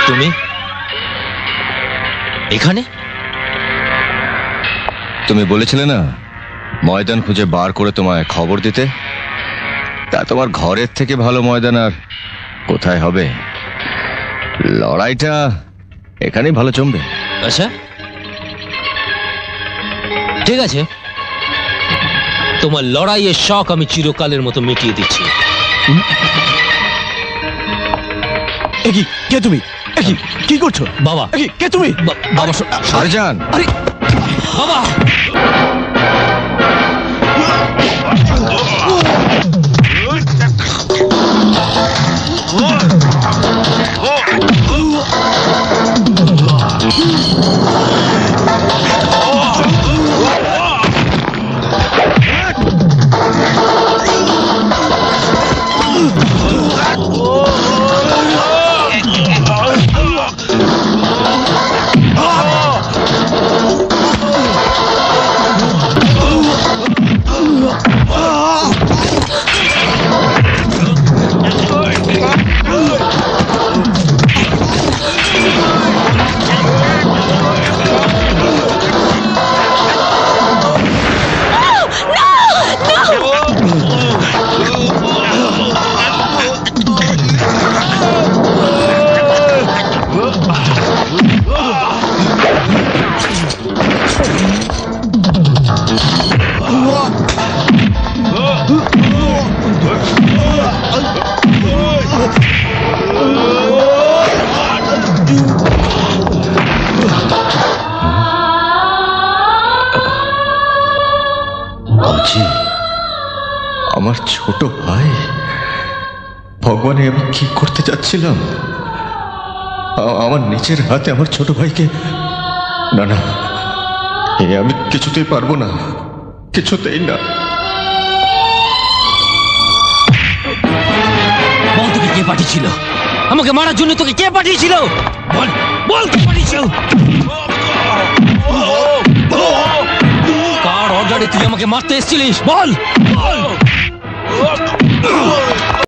তুমি এখানে? তুমি বলেছিলে না ময়দান খুঁজে বার করে তোমায় খবর দিতে, তা তোমার ঘরের থেকে ভালো ময়দান আর কোথায় হবে? লড়াইটা এখানেই ভালো জমবে। আচ্ছা ঠিক আছে, তোমার লড়াইয়ের শখ আমি চিরকালের মতো মিটিয়ে দিচ্ছি। কে তুমি? কি করছো বাবা? কে তুমি? বাবা শাহজাহান, আরে বাবা আমার ছোট ভাই, ভগবানে আমি কি করতে যাচ্ছিলাম? আমার নিজের হাতে আমার ছোট ভাইকে, না না, আমি কিছুতেই পারবো না, কিছুতেই না। বল তোকে কে পাঠিয়েছিল? আমাকে মারার জন্য তোকে কে পাঠিয়েছিল? বল বল কে পাঠিয়েছিল? কার অর্ডারে তুই আমাকে মারতে এসেছিলিস? বল।